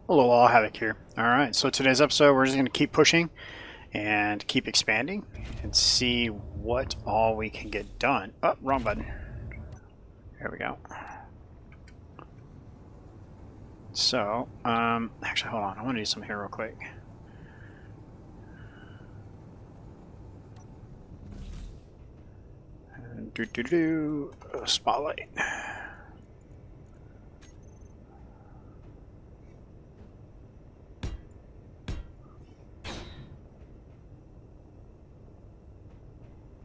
Hello all, Havoc here. Alright, so today's episode we're just going to keep pushing and keep expanding and see what all we can get done. Oh, wrong button. There we go. So, actually hold on, I want to do something here real quick. Spotlight.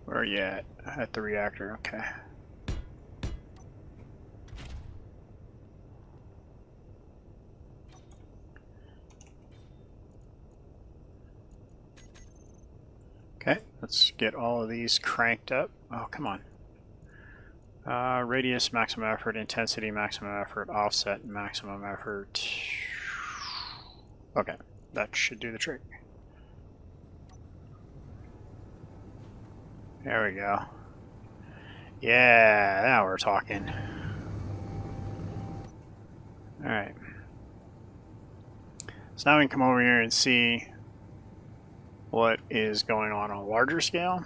Where are you at? At the reactor, okay. Okay, let's get all of these cranked up. Oh, come on. Radius, maximum effort, intensity, maximum effort, offset, maximum effort. Okay, that should do the trick. There we go. Yeah, now we're talking. Alright. So now we can come over here and see what is going on a larger scale.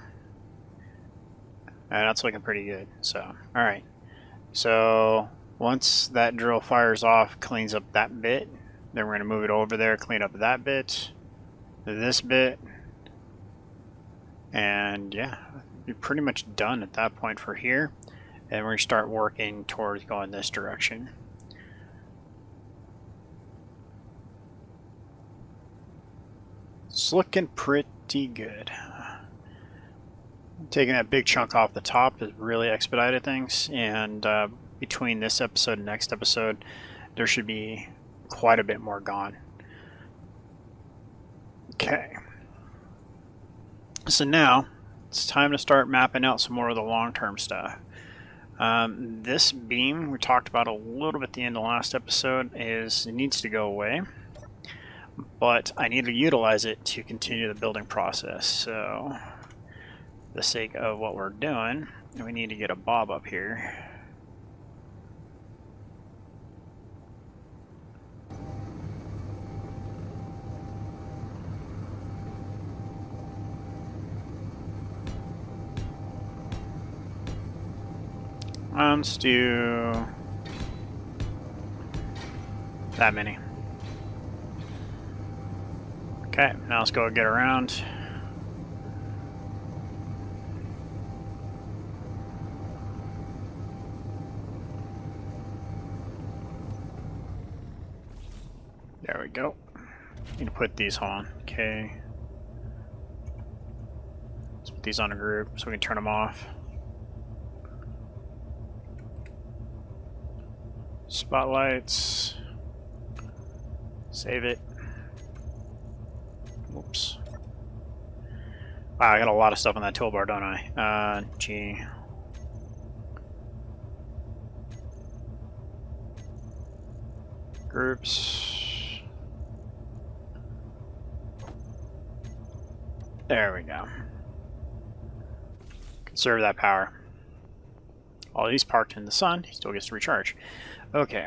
And that's looking pretty good. So, alright. So, once that drill fires off, cleans up that bit, then we're going to move it over there, clean up that bit, this bit, and yeah, we're pretty much done at that point for here. And we're going to start working towards going this direction. It's looking pretty good. Taking that big chunk off the top has really expedited things, and between this episode and next episode, there should be quite a bit more gone. Okay. So now, it's time to start mapping out some more of the long-term stuff. This beam, we talked about a little bit at the end of the last episode, it needs to go away. But I need to utilize it to continue the building process. So, for the sake of what we're doing, we need to get a bob up here. Let's do that many. Okay, now let's go get around. There we go. Need to put these on. Okay. Let's put these on a group so we can turn them off. Spotlights. Save it. Whoops. Wow, I got a lot of stuff on that toolbar, don't I? G. Groups. There we go. Conserve that power. While he's parked in the sun, he still gets to recharge. Okay.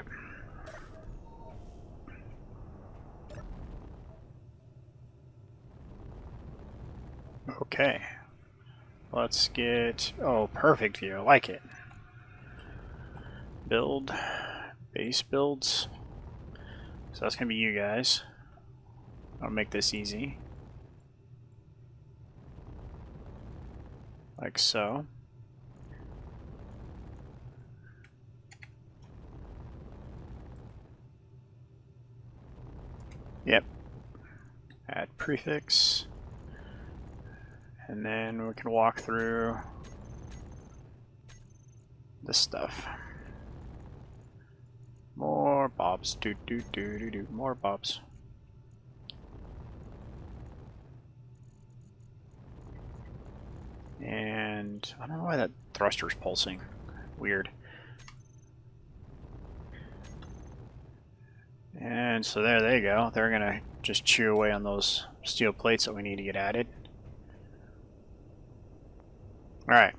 Okay. Let's get... Oh, perfect view. I like it. Build. Base builds. So that's going to be you guys. I'll make this easy. Like so. Yep. Add prefix. And then we can walk through this stuff. More bobs. More bobs. And I don't know why that thruster's pulsing. Weird. And so there they go. They're gonna just chew away on those steel plates that we need to get added. Alright.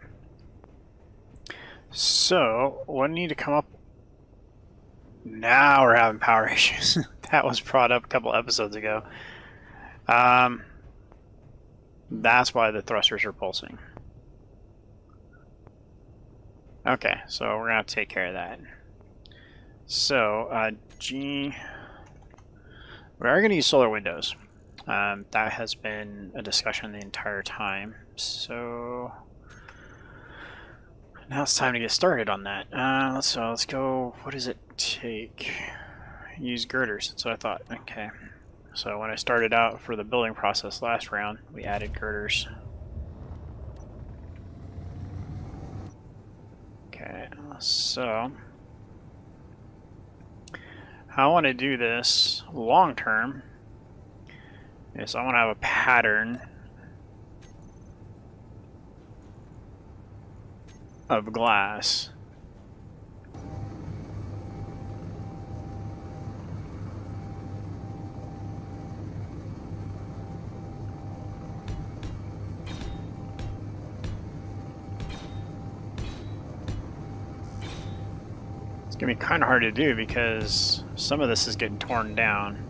So, what I need to come up... Now we're having power issues. That was brought up a couple episodes ago. That's why the thrusters are pulsing. Okay, so we're gonna have to take care of that. So, we are gonna use solar windows. That has been a discussion the entire time. So now it's time to get started on that. So let's go. What does it take? Use girders. That's what I thought. Okay. So when I started out for the building process last round, we added girders. Okay. So how I want to do this long term is I want to have a pattern of glass. It's gonna be kind of hard to do because some of this is getting torn down.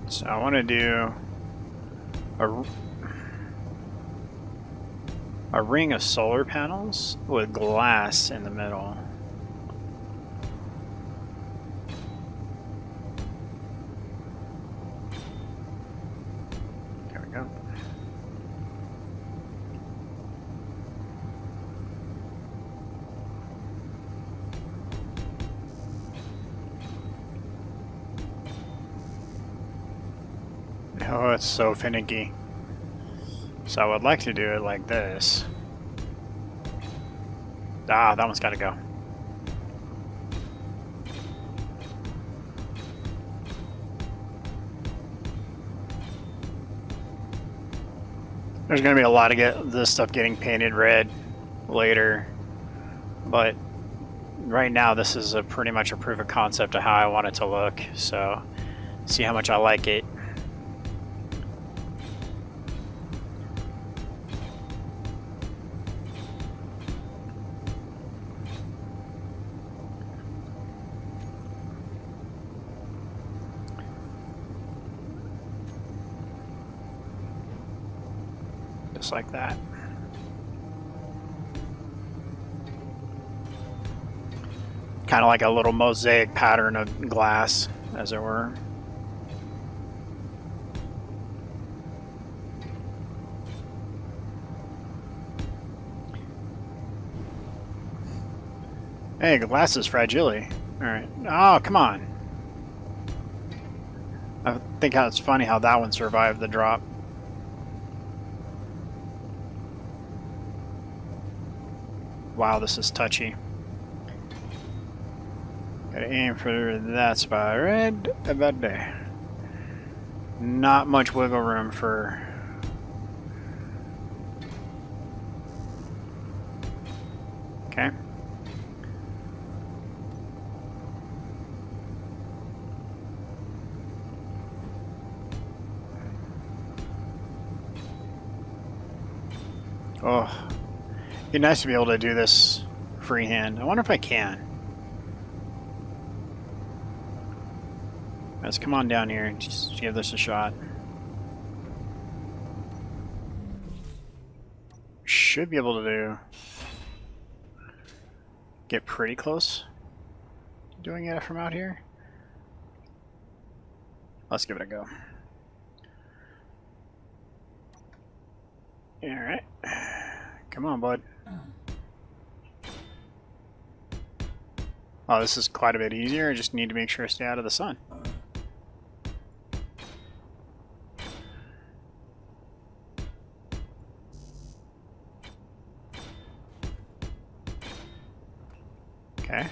So I want to do a ring of solar panels with glass in the middle. There we go. Oh, it's so finicky. So I would like to do it like this. Ah, that one's got to go. There's going to be a lot of this stuff getting painted red later, but right now this is pretty much a proof of concept of how I want it to look. So see how much I like it. Just like that. Kind of like a little mosaic pattern of glass, as it were. Hey, glass is fragile. Alright. Oh, come on. I think how it's funny how that one survived the drop. Wow, this is touchy. Gotta aim for that spot right about there. Not much wiggle room for... Okay. Oh. It'd be nice to be able to do this freehand. I wonder if I can. Let's come on down here and just give this a shot. Should be able to get pretty close to doing it from out here. Let's give it a go. Alright. Come on, bud. Oh, this is quite a bit easier. I just need to make sure I stay out of the sun. Okay.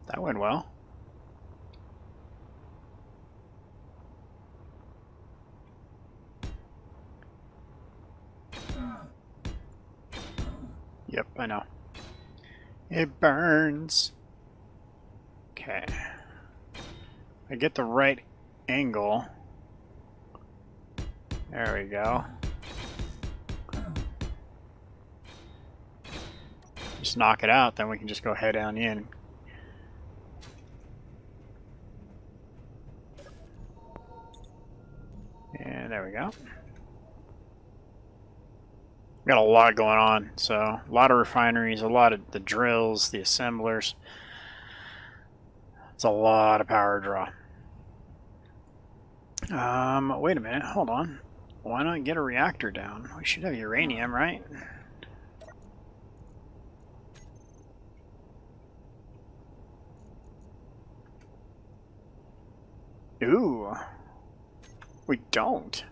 That went well. Yep, I know. It burns. Okay. I get the right angle. There we go. Just knock it out, then we can just go head on in. And there we go. Got a lot going on, so a lot of refineries, a lot of the drills, the assemblers. It's a lot of power draw. Wait a minute, hold on. Why not get a reactor down? We should have uranium, right? Ooh. We don't.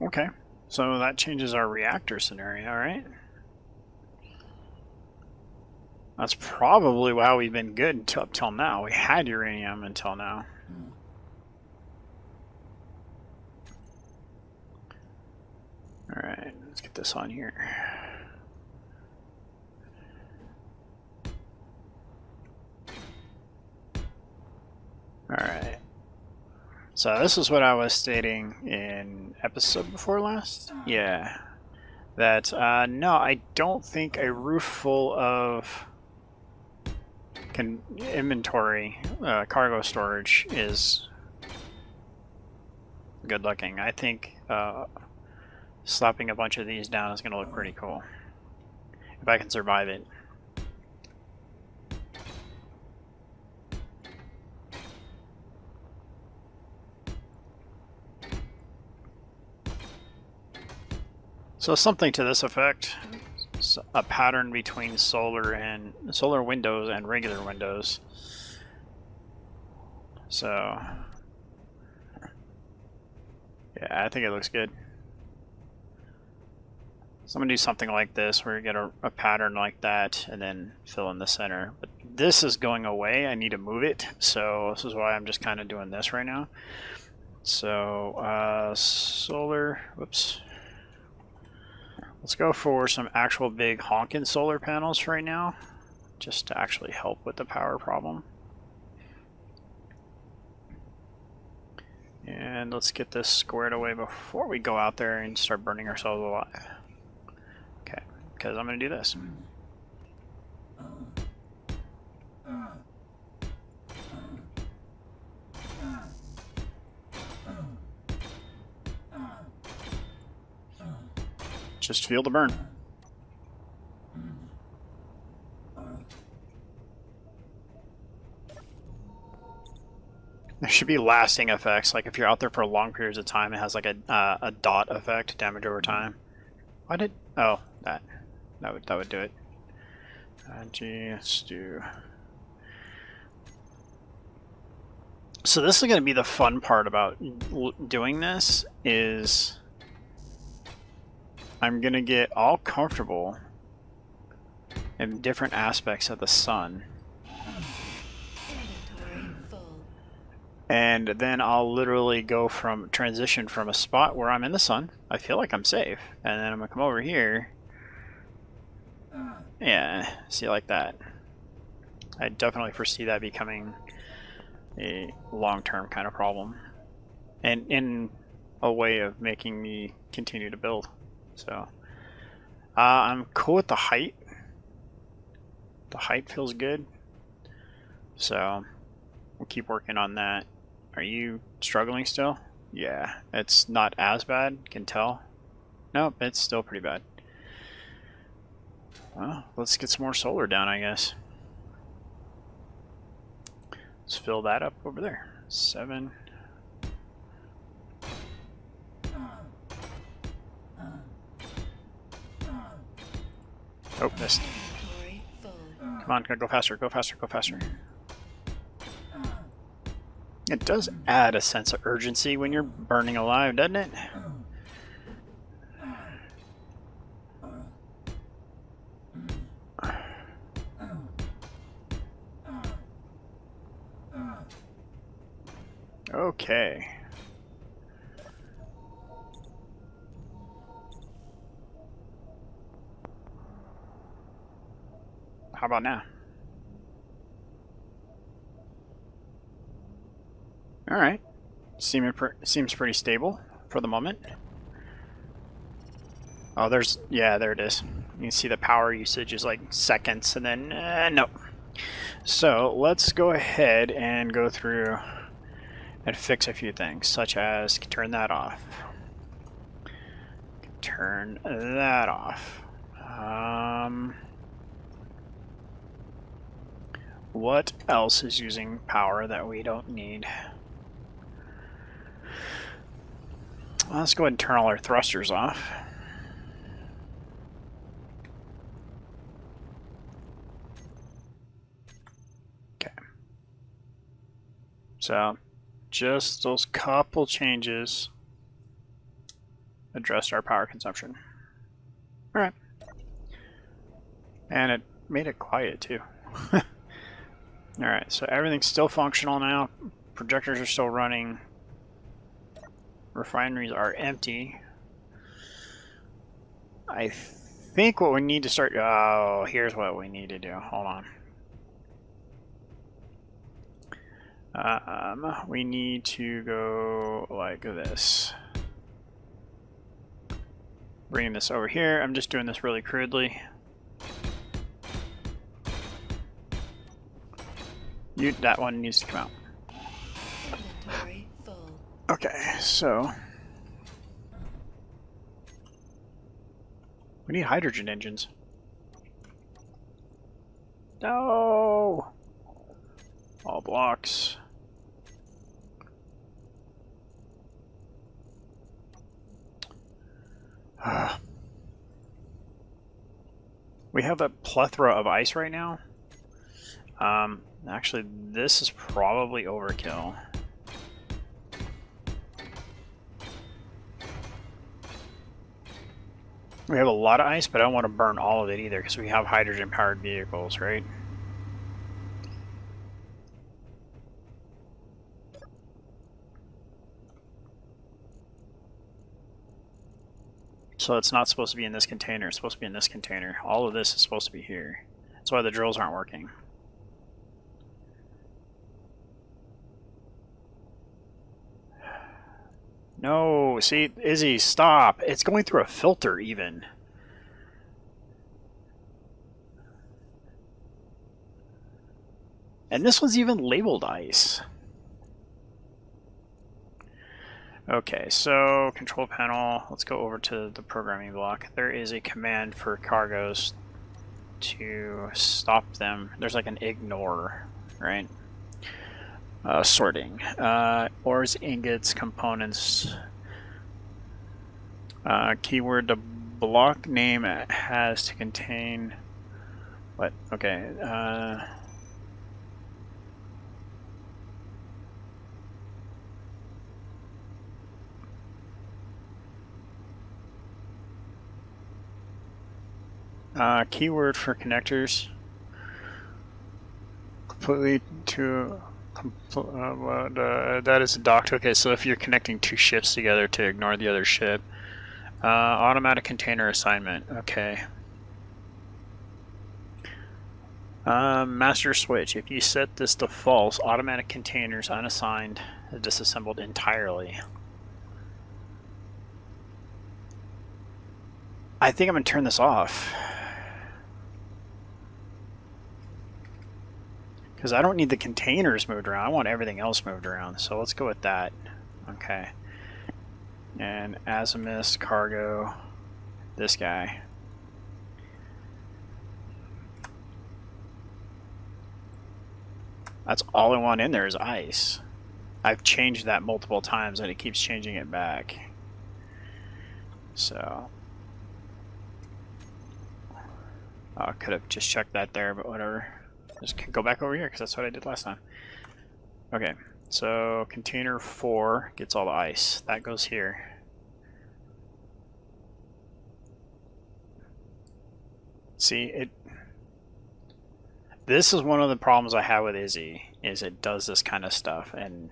Okay, so that changes our reactor scenario, right? That's probably how we've been good up till now. We had uranium until now. Alright, let's get this on here. Alright. So this is what I was stating in episode before last? Yeah. That, no, I don't think a roof full of inventory, cargo storage is good looking. I think slapping a bunch of these down is going to look pretty cool. If I can survive it. So something to this effect, a pattern between solar windows and regular windows. So yeah, I think it looks good. So I'm gonna do something like this where you get a pattern like that and then fill in the center. But this is going away, I need to move it. So this is why I'm just kind of doing this right now. So solar, whoops. Let's go for some actual big honkin' solar panels right now, just to actually help with the power problem. And let's get this squared away before we go out there and start burning ourselves alive. Okay, because I'm going to do this. Just feel the burn. There should be lasting effects, like if you're out there for long periods of time, it has like a dot effect, damage over time. Why did... oh, that would do it. Let's do... So this is going to be the fun part about doing this, is I'm going to get all comfortable in different aspects of the sun. And then I'll literally go transition from a spot where I'm in the sun, I feel like I'm safe, and then I'm going to come over here. Yeah, see, like that. I definitely foresee that becoming a long-term kind of problem. And in a way of making me continue to build. So, I'm cool with the height. The height feels good. So, we'll keep working on that. Are you struggling still? Yeah, it's not as bad, can tell. Nope, it's still pretty bad. Well, let's get some more solar down, I guess. Let's fill that up over there. 7. Oh, missed. Come on, go faster, go faster, go faster. It does add a sense of urgency when you're burning alive, doesn't it? Okay. How about now? All right. Seems pretty stable for the moment. Oh, there it is. You can see the power usage is like seconds, and then no. So let's go ahead and go through and fix a few things, such as turn that off. Turn that off. What else is using power that we don't need? Well, let's go ahead and turn all our thrusters off. Okay. So, just those couple changes addressed our power consumption. All right. And it made it quiet too. Alright, so everything's still functional now. Projectors are still running. Refineries are empty. I think what we need to start... Oh, here's what we need to do. Hold on. We need to go like this. Bring this over here. I'm just doing this really crudely. That one needs to come out. Inventory full. Okay, so we need hydrogen engines. No! All blocks. We have a plethora of ice right now. Actually, this is probably overkill. We have a lot of ice, but I don't want to burn all of it either because we have hydrogen-powered vehicles, right? So it's not supposed to be in this container, it's supposed to be in this container. All of this is supposed to be here. That's why the drills aren't working. No, see, Izzy, stop. It's going through a filter even. And this one's even labeled ice. Okay, so control panel, let's go over to the programming block. There is a command for cargoes to stop them. There's like an ignore, right? Sorting. Ores, ingots, components. Keyword, the block name has to contain... What? Okay. Keyword for connectors. Completely to... that is docked. Okay, so if you're connecting two ships together to ignore the other ship. Automatic container assignment. Okay. Master switch. If you set this to false, automatic containers unassigned disassembled entirely. I think I'm going to turn this off. Because I don't need the containers moved around. I want everything else moved around. So let's go with that. Okay. And Azimuth, cargo, this guy. That's all I want in there is ice. I've changed that multiple times and it keeps changing it back. So... I could have just checked that there, but whatever. Just go back over here because that's what I did last time. Okay, so container 4 gets all the ice. That goes here. See, this is one of the problems I have with Izzy, is it does this kind of stuff, and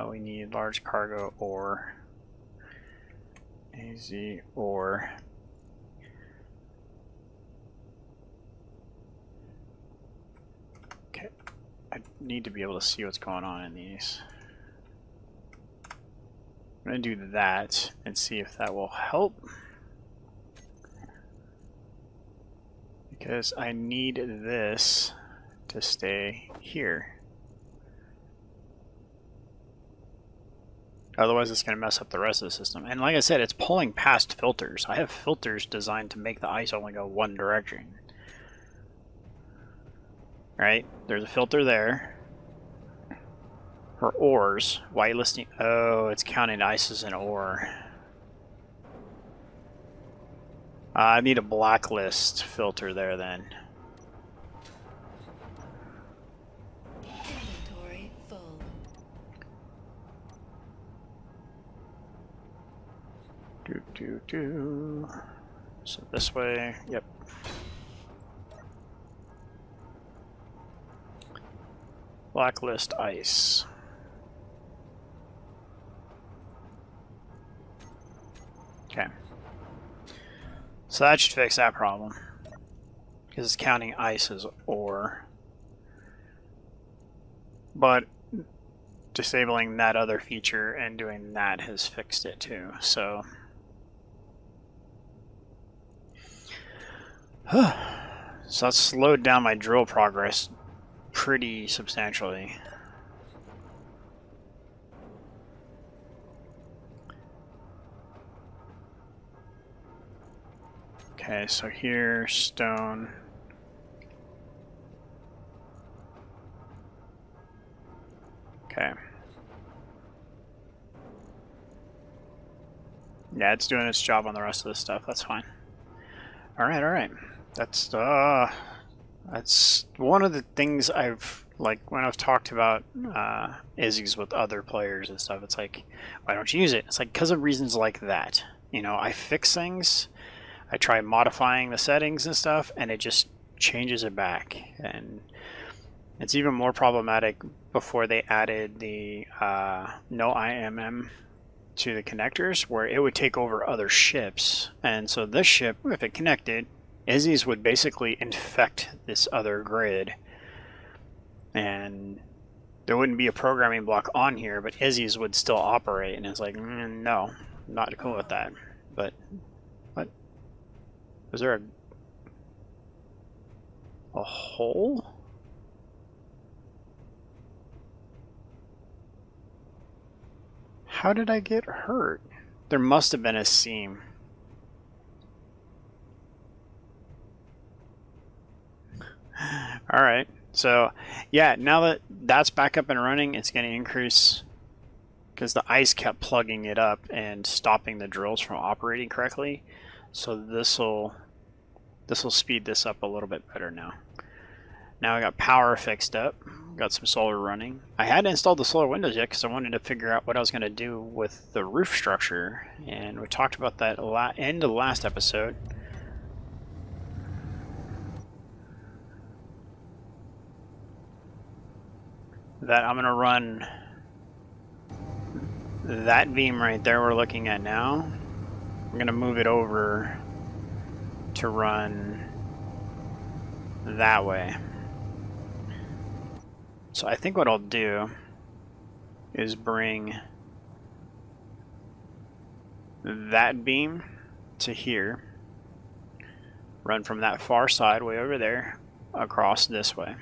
we need large cargo ore. AZ ore. I need to be able to see what's going on in these. I'm going to do that and see if that will help. Because I need this to stay here. Otherwise it's going to mess up the rest of the system. And like I said, it's pulling past filters. I have filters designed to make the ice only go one direction. Right? There's a filter there. For ores. Why are you listening? Oh, it's counting ice as an ore. I need a blacklist filter there then. Inventory full. So this way, yep. Blacklist ice. Okay. So that should fix that problem. Because it's counting ice as ore. But disabling that other feature and doing that has fixed it too. So so that's slowed down my drill progress pretty substantially. Okay, so here, stone. Okay. Yeah, it's doing its job on the rest of this stuff. That's fine. Alright, alright. That's one of the things I've, like, when I've talked about Izzy's with other players and stuff, it's like, why don't you use it? It's like, because of reasons like that. You know, I fix things, I try modifying the settings and stuff, and it just changes it back. And it's even more problematic before they added the no IMM to the connectors, where it would take over other ships. And so this ship, if it connected, Izzy's would basically infect this other grid. And there wouldn't be a programming block on here, but Izzy's would still operate. And it's like, no, I'm not cool with that. But, what? Was there a hole? How did I get hurt? There must have been a seam. Alright, so yeah, now that that's back up and running, it's going to increase because the ice kept plugging it up and stopping the drills from operating correctly. So this will speed this up a little bit better now. Now I got power fixed up, got some solar running. I hadn't installed the solar windows yet because I wanted to figure out what I was going to do with the roof structure, and we talked about that end of the last episode. That I'm going to run that beam right there we're looking at now. I'm going to move it over to run that way. So I think what I'll do is bring that beam to here, run from that far side way over there across this way.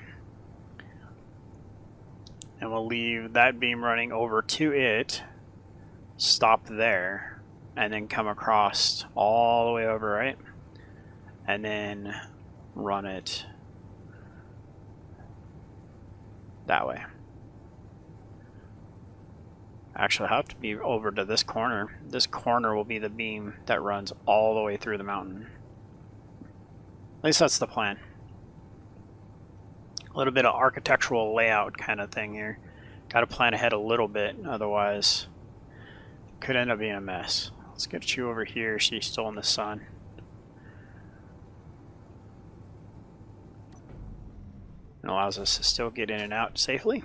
And we'll leave that beam running over to it, stop there, and then come across all the way over, right? And then run it that way. Actually, I have to be over to this corner. This corner will be the beam that runs all the way through the mountain. At least that's the plan. A little bit of architectural layout kind of thing here. Got to plan ahead a little bit, otherwise it could end up being a mess. Let's get you over here so you're still in the sun. It allows us to still get in and out safely.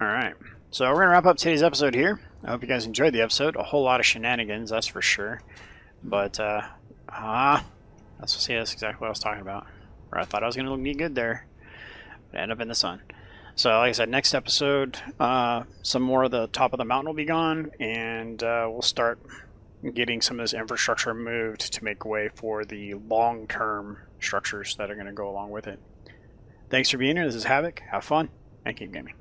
Alright, so we're going to wrap up today's episode here. I hope you guys enjoyed the episode. A whole lot of shenanigans, that's for sure. But, that's exactly what I was talking about. Or I thought I was going to be good there. But I ended up in the sun. So like I said, next episode, some more of the top of the mountain will be gone, and we'll start getting some of this infrastructure moved to make way for the long-term structures that are going to go along with it. Thanks for being here. This is Havoc. Have fun, and keep gaming.